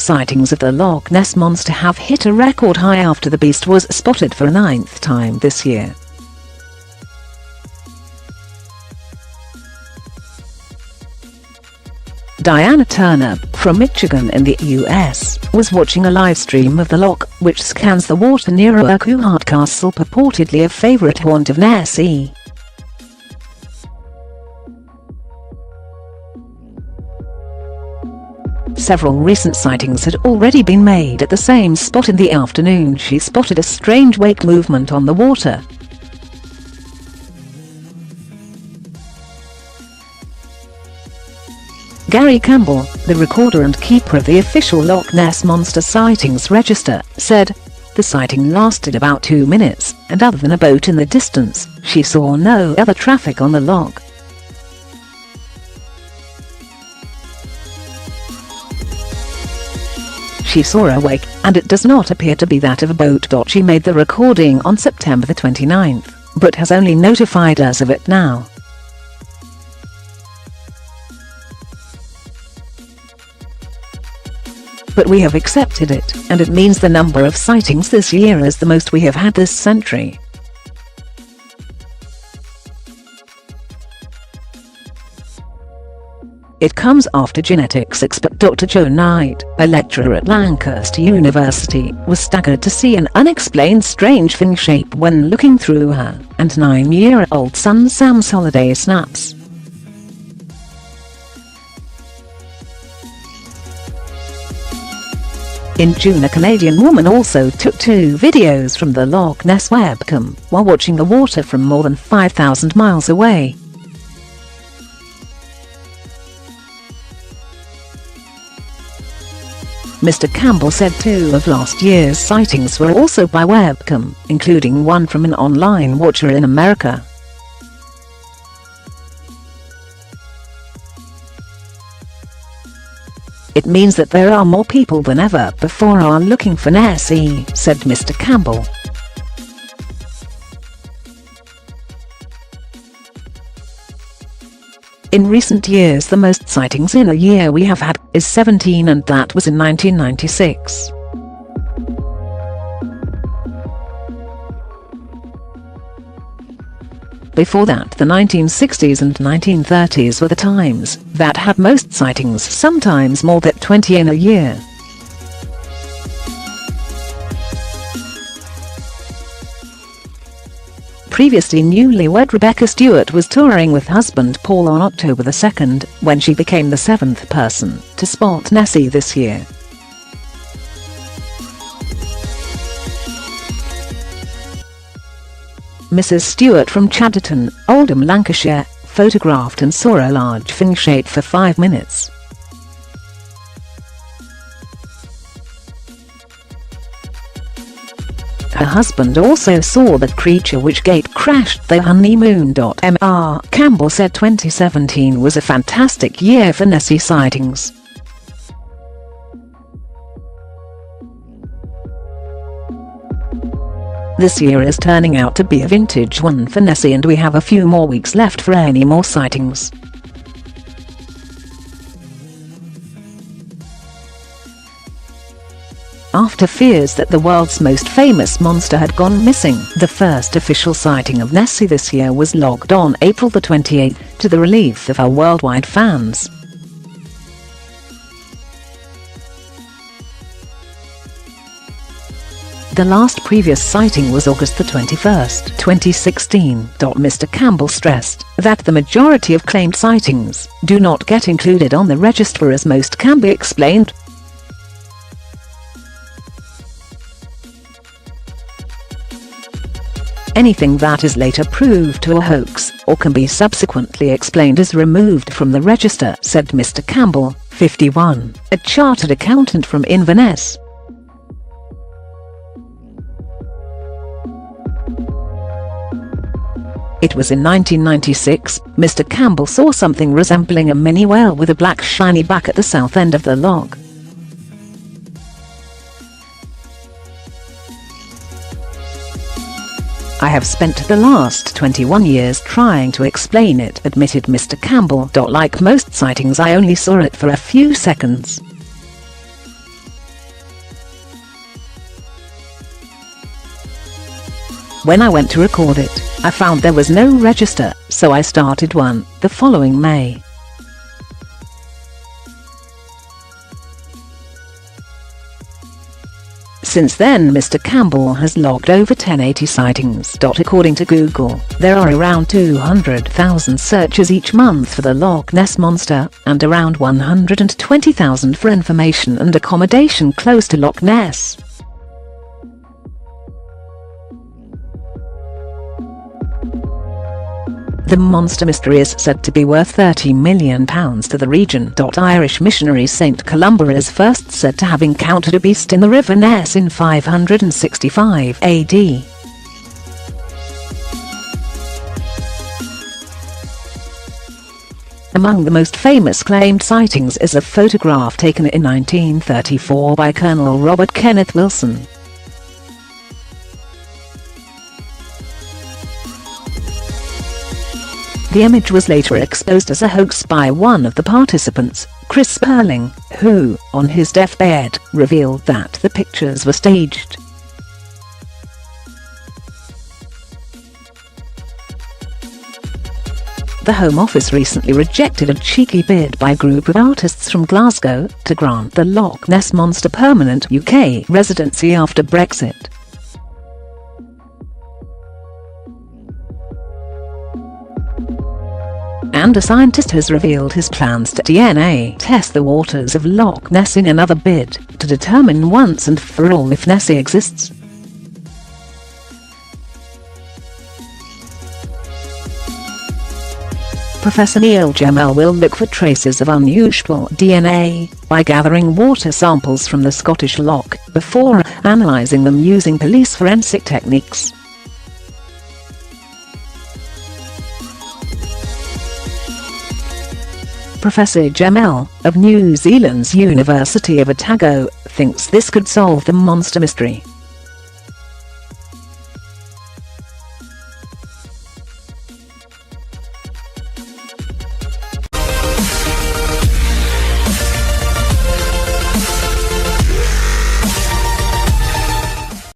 Sightings of the Loch Ness Monster have hit a record high after the beast was spotted for a 9th time this year. Diana Turner, from Michigan in the US, was watching a live stream of the loch, which scans the water near Urquhart Castle, purportedly a favourite haunt of Nessie. Several recent sightings had already been made at the same spot. In the afternoon she spotted a strange wake movement on the water. Gary Campbell, the recorder and keeper of the official Loch Ness Monster sightings register, said, "The sighting lasted about 2 minutes, and other than a boat in the distance, she saw no other traffic on the loch." She saw a wake, and it does not appear to be that of a boat. She made the recording on September the 29th, but has only notified us of it now. But we have accepted it, and it means the number of sightings this year is the most we have had this century. It comes after genetics expert Dr. Joe Knight, a lecturer at Lancaster University, was staggered to see an unexplained strange fin shape when looking through her and 9-year-old son Sam's holiday snaps. In June, a Canadian woman also took 2 videos from the Loch Ness Webcam while watching the water from more than 5,000 miles away. Mr Campbell said 2 of last year's sightings were also by webcam, including one from an online watcher in America. "It means that there are more people than ever before are looking for Nessie," said Mr Campbell. In recent years, the most sightings in a year we have had is 17, and that was in 1996. Before that, the 1960s and 1930s were the times that had most sightings, sometimes more than 20 in a year. Previously newlywed Rebecca Stewart was touring with husband Paul on October the 2nd, when she became the 7th person to spot Nessie this year. Mrs Stewart from Chadderton, Oldham, Lancashire, photographed and saw a large fin shape for 5 minutes. Her husband also saw the creature, which gatecrashed the honeymoon.Mr. Campbell said 2017 was a fantastic year for Nessie sightings. This year is turning out to be a vintage one for Nessie, and we have a few more weeks left for any more sightings. After fears that the world's most famous monster had gone missing, the first official sighting of Nessie this year was logged on April the 28th, to the relief of our worldwide fans. The last previous sighting was August the 21st, 2016. Mr Campbell stressed that the majority of claimed sightings do not get included on the register, as most can be explained. Anything that is later proved to a hoax, or can be subsequently explained, is removed from the register, said Mr Campbell, 51, a chartered accountant from Inverness. It was in 1996, Mr Campbell saw something resembling a mini whale with a black shiny back at the south end of the loch. "I have spent the last 21 years trying to explain it," admitted Mr Campbell. "Like most sightings, I only saw it for a few seconds. When I went to record it, I found there was no register, so I started one the following May. Since then, Mr Campbell has logged over 1080 sightings. According to Google, there are around 200,000 searches each month for the Loch Ness Monster, and around 120,000 for information and accommodation close to Loch Ness. The monster mystery is said to be worth £30 million to the region. Irish missionary Saint Columba is first said to have encountered a beast in the River Ness in 565 AD. Among the most famous claimed sightings is a photograph taken in 1934 by Colonel Robert Kenneth Wilson. The image was later exposed as a hoax by one of the participants, Chris Sperling, who, on his deathbed, revealed that the pictures were staged. The Home Office recently rejected a cheeky bid by a group of artists from Glasgow to grant the Loch Ness Monster permanent UK residency after Brexit. And a scientist has revealed his plans to DNA test the waters of Loch Ness in another bid to determine once and for all if Nessie exists. Professor Neil Gemmell will look for traces of unusual DNA by gathering water samples from the Scottish Loch before analysing them using police forensic techniques. Professor Gemmell, of New Zealand's University of Otago, thinks this could solve the monster mystery.